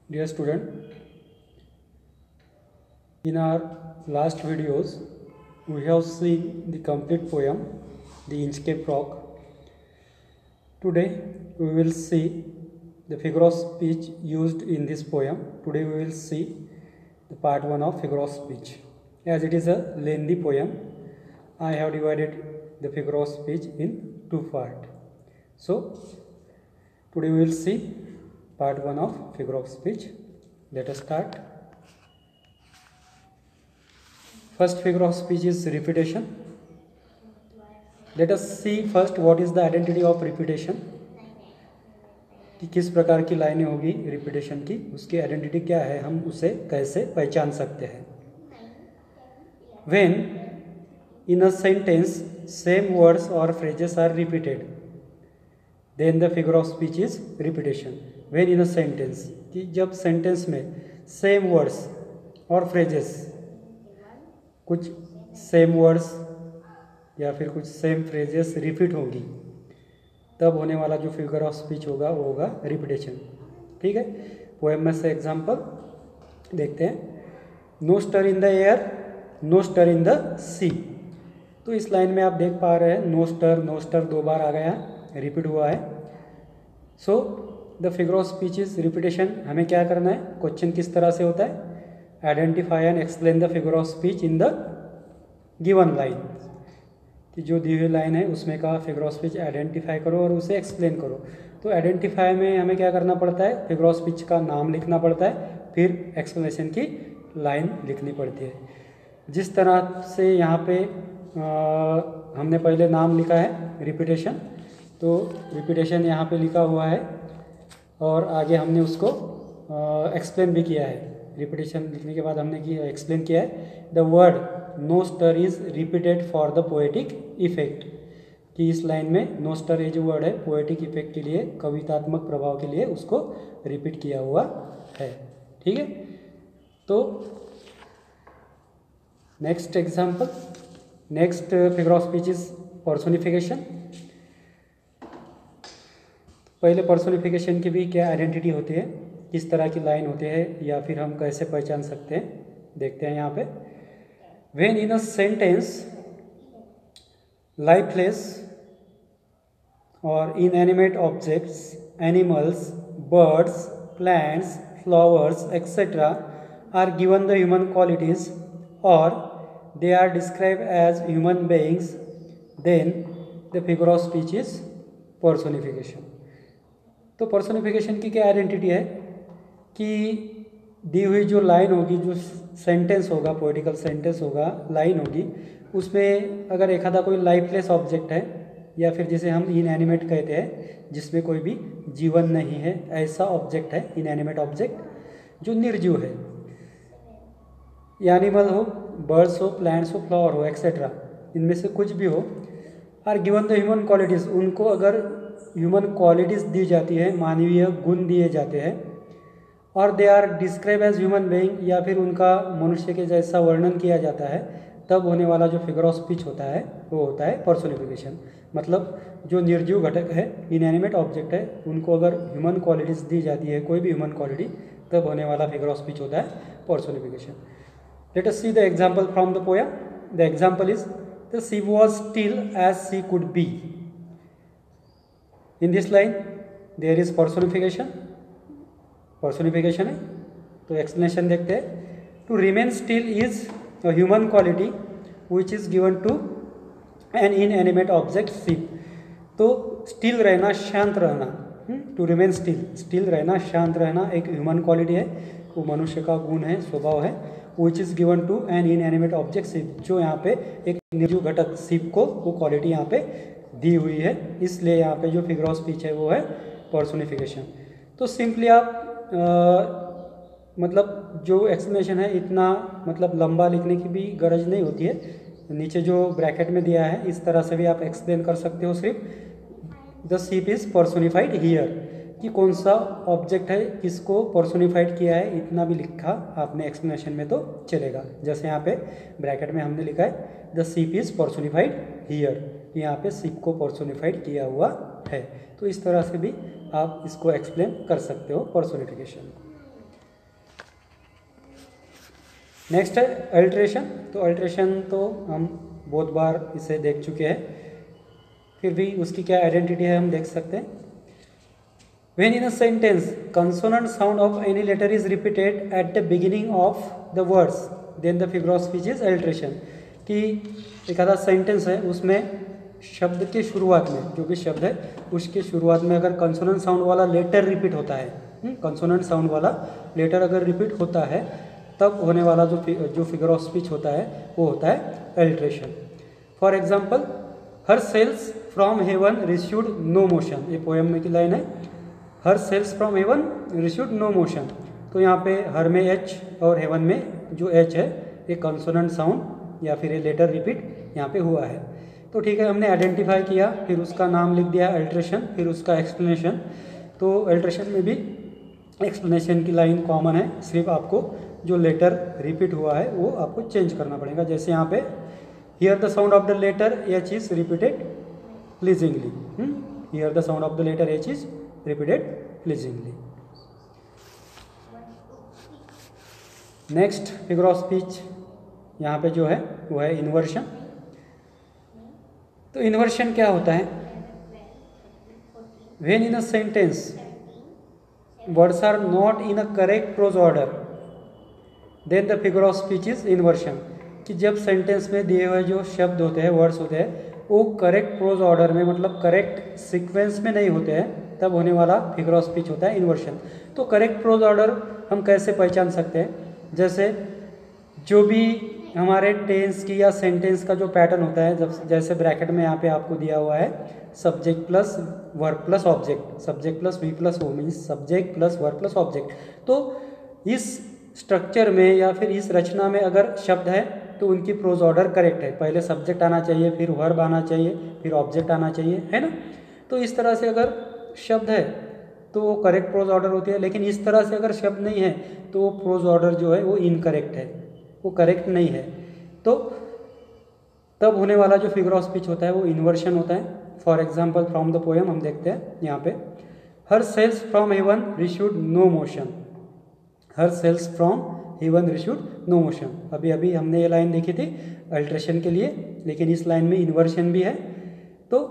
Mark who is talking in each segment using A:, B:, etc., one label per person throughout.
A: Dear student, in our last videos, we have seen the complete poem, The Inkscape Rock. Today, we will see the figure of speech used in this poem. Today, we will see the part 1 of figure of speech. As it is a lengthy poem, I have divided the figure of speech in two parts. So, today we will see part 1 of figure of speech. Let us start. First figure of speech is repetition. Let us see first what is the identity of repetition. कि किस प्रकार की लाइनें होगी repetition की, उसकी identity क्या है, हम उसे कैसे पहचान सकते हैं. When in a sentence same words or phrases are repeated, then the figure of speech is repetition. When in a sentence, कि जब सेंटेंस में सेम वर्ड्स और फ्रेजेस, कुछ सेम वर्ड्स या फिर कुछ सेम फ्रेजेस रिपीट होंगी, तब होने वाला जो फिगर ऑफ स्पीच होगा वो होगा रिपीटेशन. ठीक है. पोएम में से एग्जांपल देखते हैं. No stir in the air, no stir in the sea. तो इस लाइन में आप देख पा रहे हैं नो स्टर दो बार आ गया, रिपीट हुआ है. So the figure of speech is repetition. हमें क्या करना है, क्वेश्चन किस तरह से होता है, identify and explain the figure of speech in the given line. कि जो दी हुई लाइन है उसमें का फिगर ऑफ स्पीच आइडेंटिफाई करो और उसे एक्सप्लेन करो. तो आइडेंटिफाई में हमें क्या करना पड़ता है, फिगर ऑफ स्पीच का नाम लिखना पड़ता है, फिर एक्सप्लेनेशन की लाइन लिखनी पड़ती है. जिस तरह से यहाँ पे हमने पहले नाम लिखा है रिपीटेशन, तो रिपीटेशन यहाँ पे लिखा हुआ है और आगे हमने उसको एक्सप्लेन भी किया है. रिपीटेशन लिखने के बाद हमने एक्सप्लेन किया है. The word no stir is repeated for the poetic effect. कि इस लाइन में नो स्टर ये जो वर्ड है पोएटिक इफेक्ट के लिए, कवितात्मक प्रभाव के लिए उसको रिपीट किया हुआ है. ठीक है. तो next example, next figure of speech is personification. पहले पर्सोनिफिकेशन की भी क्या आइडेंटिटी होती है, किस तरह की लाइन होती है या फिर हम कैसे पहचान सकते हैं, देखते हैं यहाँ पे. When in a sentence lifeless or inanimate objects, animals, birds, plants, flowers, etc. are given the human qualities or they are described as human beings, then the figure of speech is personification. तो personification की क्या identity है कि दी हुई जो line होगी, जो sentence होगा, पोएटिकल सेंटेंस होगा, लाइन होगी, उसमें अगर एक आधा कोई लाइफलेस ऑब्जेक्ट है या फिर जिसे हम इनएनिमेट कहते हैं, जिसमें कोई भी जीवन नहीं है, ऐसा ऑब्जेक्ट है इनएनिमेट ऑब्जेक्ट जो निर्जीव है, एनिमल हो, बर्ड्स हो, प्लांट्स हो, फ्लावर हो, एक्सेट्रा, इनमें से कुछ भी हो, are given the human qualities, उनको अगर ह्यूमन क्वालिटीज़ दी जाती है, मानवीय गुण दिए जाते हैं, और they are describe as human being, या फिर उनका मनुष्य के जैसा वर्णन किया जाता है, तब होने वाला जो फिगर ऑफ स्पीच होता है वो होता है पर्सोनिफिकेशन. मतलब जो निर्जीव घटक है, इनएनिमेट ऑब्जेक्ट है, उनको अगर ह्यूमन क्वालिटीज़ दी जाती है, कोई भी ह्यूमन क्वालिटी, तब होने वाला फिगर ऑफ स्पीच होता है personification. Let us see the example from the poem. The example is the sea was still as she could be. In this line there is personification है. तो explanation देखते हैं. To remain still is a human quality which is given to an inanimate object ship. तो still रहना, शांत रहना, to remain still रहना, शांत रहना एक ह्यूमन क्वालिटी है, वो मनुष्य का गुण है, स्वभाव है. Which is given to an inanimate object ship, जो यहाँ पे एक निर्जीव घटक शिप को वो क्वालिटी यहाँ पे दी हुई है, इसलिए यहाँ पे जो फिगर ऑफ स्पीच है वो है पर्सोनिफिकेशन. तो सिंपली आप मतलब जो एक्सप्लेनेशन है इतना मतलब लंबा लिखने की भी गरज नहीं होती है. नीचे जो ब्रैकेट में दिया है इस तरह से भी आप एक्सप्लेन कर सकते हो. सिर्फ the sheep is personified here, कि कौन सा ऑब्जेक्ट है, किसको पर्सोनिफाइड किया है, इतना भी लिखा आपने एक्सप्लेनेशन में तो चलेगा. जैसे यहाँ पे ब्रैकेट में हमने लिखा है the sheep is personified here, यहाँ पे शीप को पर्सोनिफाइड किया हुआ है. तो इस तरह से भी आप इसको एक्सप्लेन कर सकते हो पर्सोनिफिकेशन. नेक्स्ट है अल्ट्रेशन। तो अल्ट्रेशन तो हम बहुत बार इसे देख चुके हैं, फिर भी उसकी क्या आइडेंटिटी है हम देख सकते हैं। When in a sentence, consonant sound of any letter is repeated at the beginning of the words, then the figure of speech is alteration। कि एक आधा सेंटेंस है उसमें शब्द के शुरुआत में, जो भी शब्द है उसके शुरुआत में अगर कंसोनेंट साउंड वाला लेटर रिपीट होता है, कंसोनेंट साउंड वाला लेटर अगर रिपीट होता है, तब होने वाला जो फिगर ऑफ स्पीच होता है वो होता है alliteration. For example, her sails from heaven received no motion, ये पोएम में की लाइन है। Her sails from heaven received no motion, तो यहाँ पे हर में एच और हेवन में जो एच है ये कंसोनेंट साउंड या फिर ये लेटर रिपीट यहाँ पे हुआ है। तो ठीक है, हमने आइडेंटिफाई किया, फिर उसका नाम लिख दिया अल्ट्रेशन, फिर उसका एक्सप्लेनेशन। तो अल्ट्रेशन में भी एक्सप्लेनेशन की लाइन कॉमन है, सिर्फ आपको जो लेटर रिपीट हुआ है वो आपको चेंज करना पड़ेगा। जैसे यहाँ पे here the sound of the letter h is repeated pleasingly, here the sound of the letter h is repeated pleasingly. Next figure of speech यहाँ पे जो है वो है इन्वर्शन। तो इन्वर्शन क्या होता है? When in a sentence words are not in a correct prose order, then the figure of speech is inversion. कि जब सेंटेंस में दिए हुए जो शब्द होते हैं, वर्ड्स होते हैं, वो करेक्ट प्रोज ऑर्डर में मतलब करेक्ट सीक्वेंस में नहीं होते हैं, तब होने वाला फिगर ऑफ स्पीच होता है इन्वर्शन। तो करेक्ट प्रोज ऑर्डर हम कैसे पहचान सकते हैं? जैसे जो भी हमारे टेंस की या सेंटेंस का जो पैटर्न होता है, जब जैसे ब्रैकेट में यहाँ पे आपको दिया हुआ है subject plus verb plus object, subject plus V plus O, means subject plus verb plus object. तो इस स्ट्रक्चर में या फिर इस रचना में अगर शब्द है तो उनकी प्रोज ऑर्डर करेक्ट है, पहले सब्जेक्ट आना चाहिए, फिर वर्ब आना चाहिए, फिर ऑब्जेक्ट आना चाहिए, है ना। तो इस तरह से अगर शब्द है तो वो करेक्ट प्रोज ऑर्डर होती है, लेकिन इस तरह से अगर शब्द नहीं है तो वो प्रोज ऑर्डर जो है वो इनकरेक्ट है, वो करेक्ट नहीं है। तो तब होने वाला जो फिगर ऑफ स्पीच होता है वो इन्वर्शन होता है। For example from the poem हम देखते हैं यहाँ पे, her sails from heaven received no motion, her sails from heaven received no motion. अभी अभी हमने ये लाइन देखी थी अल्ट्रेशन के लिए, लेकिन इस लाइन में इन्वर्शन भी है। तो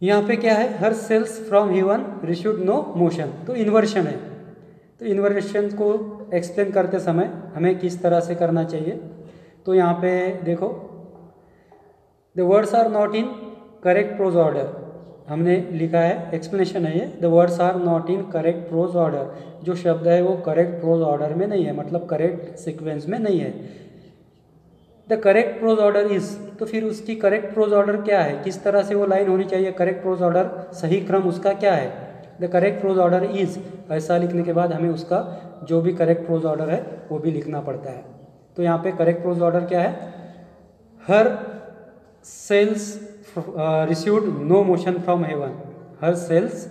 A: यहाँ पे क्या है, her sails from heaven received no motion, तो इन्वर्शन है। तो इन्वर्शन को एक्सप्लेन करते समय हमें किस तरह से करना चाहिए? तो यहाँ पे देखो, the words are not in correct prose order, हमने लिखा है, एक्सप्लेनेशन है ये, the words are not in correct prose order. जो शब्द है वो करेक्ट प्रोज ऑर्डर में नहीं है, मतलब करेक्ट सीक्वेंस में नहीं है। The correct prose order is, तो फिर उसकी करेक्ट प्रोज ऑर्डर क्या है, किस तरह से वो लाइन होनी चाहिए, करेक्ट प्रोज ऑर्डर सही क्रम उसका क्या है? The correct prose order is, ऐसा लिखने के बाद हमें उसका जो भी करेक्ट प्रोज ऑर्डर है वो भी लिखना पड़ता है। तो यहाँ पे करेक्ट प्रोज ऑर्डर क्या है? Her sails received no motion from heaven, her sails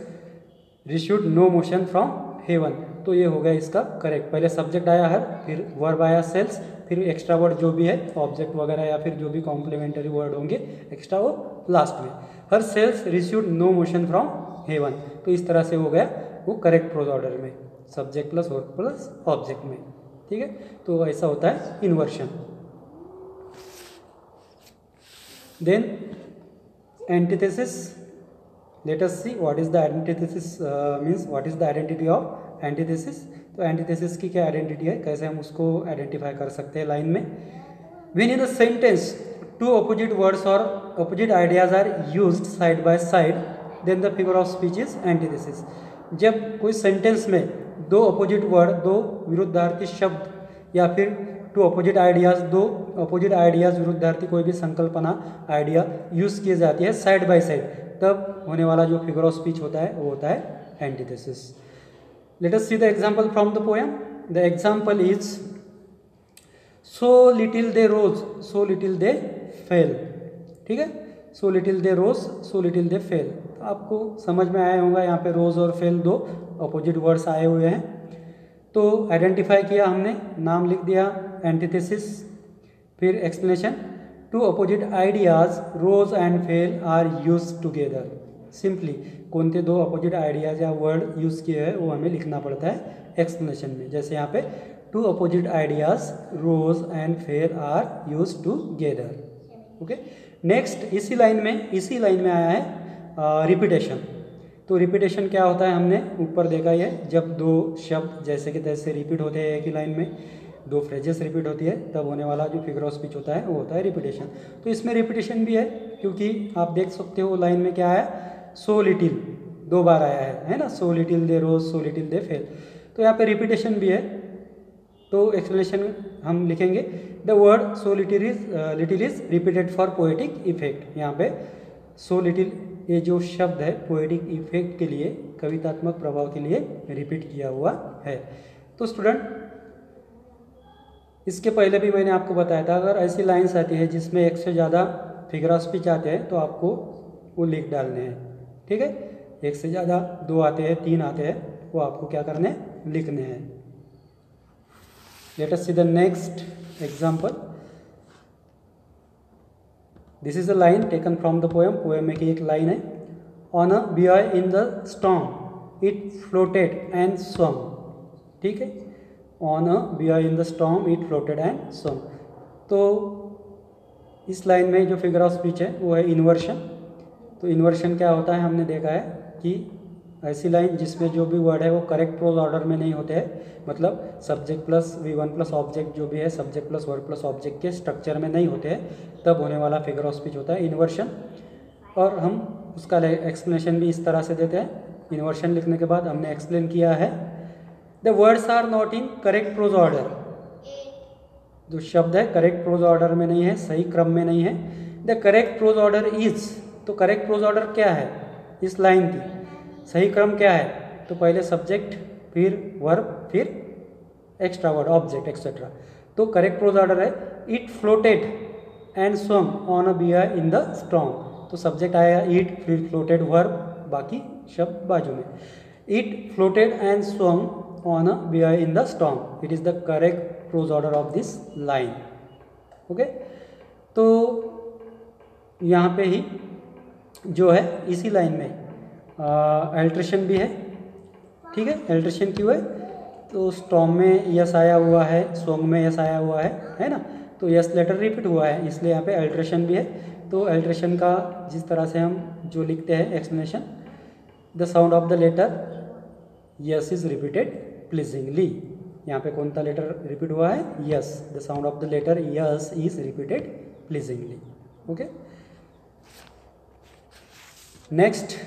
A: received no motion from heaven. तो ये हो गया इसका करेक्ट। पहले सब्जेक्ट आया हर, फिर वर्ब आया सेल्स, फिर एक्स्ट्रा वर्ड जो भी है ऑब्जेक्ट वगैरह या फिर जो भी कॉम्प्लीमेंटरी वर्ड होंगे एक्स्ट्रा वो लास्ट में। Her sails received no motion from heaven, तो इस तरह से हो गया वो करेक्ट प्रोज ऑर्डर में, subject plus verb plus object में। ठीक है, तो ऐसा होता है inversion. Then antithesis, let us see what is the antithesis, means what is the identity of antithesis. तो एंटीथेसिस की क्या आइडेंटिटी है, कैसे हम उसको आइडेंटिफाई कर सकते हैं लाइन में? When in a sentence two opposite words और opposite ideas are used side by side, then the figure of speech is antithesis. जब कोई सेंटेंस में दो अपोजिट वर्ड, दो विरुद्धार्थी शब्द या फिर टू अपोजिट आइडियाज, दो अपोजिट आइडियाज विरुद्धार्थी कोई भी संकल्पना आइडिया यूज किए जाती है साइड बाय साइड, तब होने वाला जो फिगर ऑफ स्पीच होता है वो होता है antithesis. Let us see the example from the poem. The example is so little they rose, so little they fell. ठीक है, so little they rose, so little they fell. तो आपको समझ में आया होगा, यहाँ पे रोज और फेल दो अपोजिट वर्ड्स आए हुए हैं। तो आइडेंटिफाई किया हमने, नाम लिख दिया एंटीथेसिस, फिर explanation, two opposite ideas rose and fell are use together. Simply कोणते दो अपोजिट आइडियाज या वर्ड यूज किए हैं वो हमें लिखना पड़ता है एक्सप्लेनेशन में। जैसे यहाँ पे two opposite ideas rose and fair are use together. Okay, next इसी लाइन में आया है रिपीटेशन। तो रिपीटेशन क्या होता है, हमने ऊपर देखा ही है, जब दो शब्द जैसे कि तैसे रिपीट होते हैं एक ही लाइन में, दो फ्रेजेस रिपीट होती है, तब होने वाला जो फिगर ऑफ स्पीच होता है वो होता है रिपीटेशन। तो इसमें रिपीटेशन भी है, क्योंकि आप देख सकते हो लाइन में क्या है, सो लिटिल 2 बार आया है ना, सो little they rose, so little they fell. तो यहाँ पे रिपीटेशन भी है। तो एक्सप्लेनेशन हम लिखेंगे, the word so little is repeated for poetic effect. यहाँ पे सो लिटिल ये जो शब्द है पोएटिक इफेक्ट के लिए, कवितात्मक प्रभाव के लिए रिपीट किया हुआ है। तो स्टूडेंट, इसके पहले भी मैंने आपको बताया था, अगर ऐसी लाइन्स आती है जिसमें एक से ज़्यादा फिगर ऑफ स्पीच आते हैं तो आपको वो लिख डालने हैं। ठीक है, एक से ज़्यादा 2 आते हैं, 3 आते हैं, वो आपको क्या करने हैं, लिखने हैं। Let us see the next example. This is a line taken from the poem में की एक लाइन है, on a buoy in the storm it floated and swam. ठीक है, on a buoy in the storm it floated and swam. तो इस line में जो फिगर ऑफ स्पीच है वो है इन्वर्शन। तो इन्वर्शन क्या होता है, हमने देखा है कि ऐसी लाइन जिसमें जो भी वर्ड है वो करेक्ट प्रोज ऑर्डर में नहीं होते हैं, मतलब subject plus V1 plus object जो भी है, subject plus verb plus object के स्ट्रक्चर में नहीं होते हैं, तब होने वाला फिगर ऑफ स्पीच होता है इन्वर्शन। और हम उसका एक्सप्लेनेशन भी इस तरह से देते हैं। इन्वर्शन लिखने के बाद हमने एक्सप्लेन किया है, the words are not in correct prose order. जो शब्द है करेक्ट प्रोज ऑर्डर में नहीं है, सही क्रम में नहीं है। The correct prose order is, तो करेक्ट प्रोज ऑर्डर क्या है इस लाइन की, सही क्रम क्या है, तो पहले सब्जेक्ट, फिर वर्ब, फिर एक्स्ट्रा वर्ड ऑब्जेक्ट एक्सेट्रा। तो करेक्ट प्रोज ऑर्डर है, it floated and swam on a buoy in the storm. तो सब्जेक्ट आएगा इट, फिर फ्लोटेड वर्ब, बाकी शब्द बाजू में। It floated and swam on a buoy in the storm, it is the correct prose order of this line. Okay, तो यहाँ पे ही जो है इसी लाइन में अल्ट्रेशन भी है। ठीक है, अल्ट्रेशन क्यों है, तो स्टॉर्म में यस आया हुआ है, सॉन्ग में यस आया हुआ है ना, तो यस लेटर रिपीट हुआ है, इसलिए यहाँ पे अल्ट्रेशन भी है। तो अल्ट्रेशन का जिस तरह से हम जो लिखते हैं explanation, the sound of the letter s is repeated pleasingly. यहाँ पे कौन सा लेटर रिपीट हुआ है, s, the sound of the letter s is repeated pleasingly. Okay, next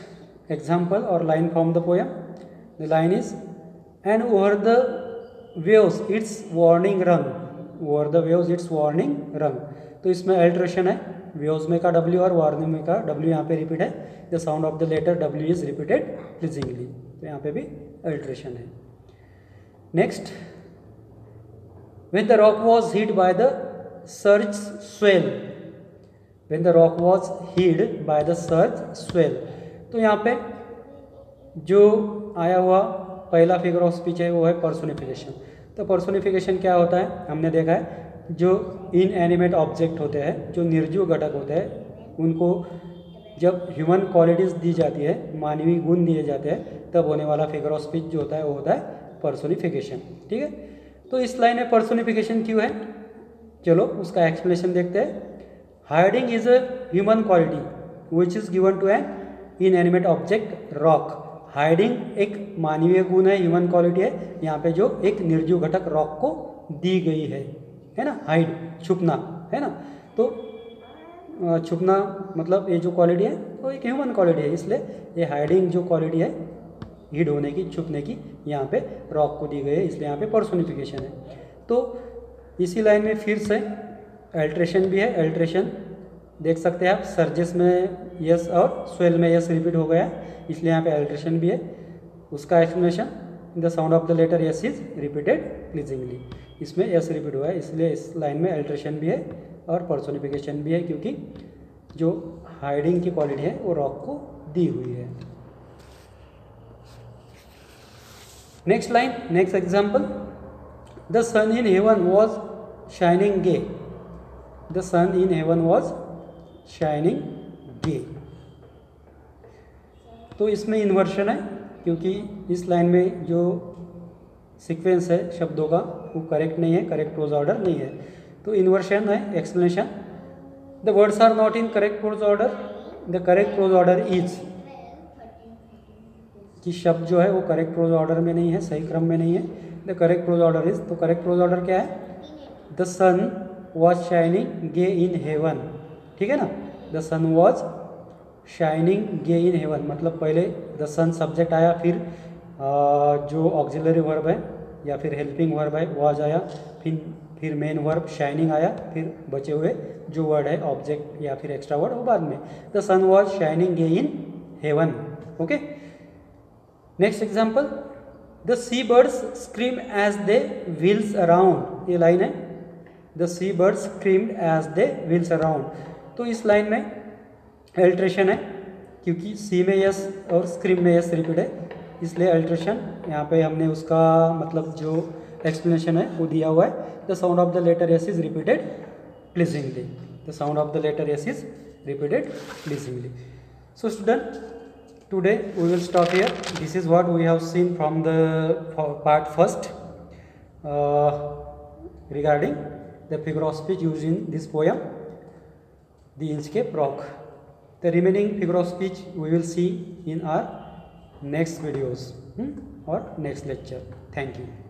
A: example or line from the poem. The line is, and over the waves its warning rung, over the waves its warning rung। तो इसमें alteration है, waves में का W और warning में का W यहाँ पे रिपीट है, the sound of the letter W is repeated pleasingly, तो यहाँ पे भी अल्ट्रेशन है। Next, when the rock was hid by the surge's swell, when the rock was hid by the surge's swell। तो यहाँ पे जो आया हुआ पहला फिगर ऑफ स्पीच है वो है पर्सोनिफिकेशन। तो पर्सोनिफिकेशन क्या होता है, हमने देखा है जो इनएनिमेट ऑब्जेक्ट होते हैं, जो निर्जीव घटक होते हैं, उनको जब ह्यूमन क्वालिटीज़ दी जाती है, मानवीय गुण दिए जाते हैं, तब होने वाला फिगर ऑफ स्पीच जो होता है वो होता है पर्सोनिफिकेशन। ठीक है, तो इस लाइन में पर्सोनिफिकेशन क्यों है, चलो उसका एक्सप्लेनेशन देखते हैं। Hiding is a human quality which is given to an inanimate object rock. Hiding एक मानवीय गुण है, ह्यूमन क्वालिटी है, यहाँ पे जो एक निर्जीव घटक रॉक को दी गई है ना, हाइड छुपना है ना। तो छुपना मतलब ये जो क्वालिटी है वो एक ह्यूमन क्वालिटी है, इसलिए ये हाइडिंग जो क्वालिटी है, हिड होने की, छुपने की, यहाँ पे रॉक को दी गई है, इसलिए यहाँ पे पर्सोनिफिकेशन है। तो इसी लाइन में फिर से अल्ट्रेशन भी है। अल्ट्रेशन देख सकते हैं आप, सर्जिस में यस और स्वेल में यस रिपीट हो गया, इसलिए यहाँ पे अल्ट्रेशन भी है। उसका explanation, the sound of the letter s is repeated pleasingly, इसमें यस रिपीट हुआ है, इसलिए इस लाइन में अल्ट्रेशन भी है और पर्सोनिफिकेशन भी है, क्योंकि जो हाइडिंग की क्वालिटी है वो रॉक को दी हुई है। Next line, next example, the sun in heaven was shining gay, the sun in heaven was shining gay. तो इसमें इन्वर्शन है, क्योंकि इस लाइन में जो सीक्वेंस है शब्दों का वो करेक्ट नहीं है, करेक्ट क्लोज ऑर्डर नहीं है। तो इन्वर्शन है explanation, the words are not in correct close order, the correct close order is, कि शब्द जो है वो करेक्ट क्लोज ऑर्डर में नहीं है, सही क्रम में नहीं है। The correct close order is, तो करेक्ट क्लोज ऑर्डर क्या है, the sun was shining gay in heaven, ठीक है ना। The sun was shining gay in heaven, मतलब पहले द सन सब्जेक्ट आया, फिर जो ऑक्सिलरी वर्ब है या फिर हेल्पिंग वर्ब है वॉज आया, फिर मेन वर्ब शाइनिंग आया, फिर बचे हुए जो वर्ड है ऑब्जेक्ट या फिर एक्स्ट्रा वर्ड वो बाद में। The sun was shining gay in heaven. Okay, next example, the sea birds scream as they wheels around, ये लाइन है, the sea birds screamed as they wheels around. तो इस लाइन में अल्ट्रेशन है, क्योंकि सी में यस और स्क्रीम में यस रिपीट है, इसलिए अल्ट्रेशन यहाँ पे हमने उसका मतलब जो एक्सप्लेनेशन है वो दिया हुआ है। The sound of the letter s is repeated pleasingly, the sound of the letter s is repeated pleasingly. So student, today we will stop here. This is what we have seen from the part first regarding the figure of speech used in this poem, The Inkscape Rock. The remaining figure of speech we will see in our next videos or next lecture. Thank you.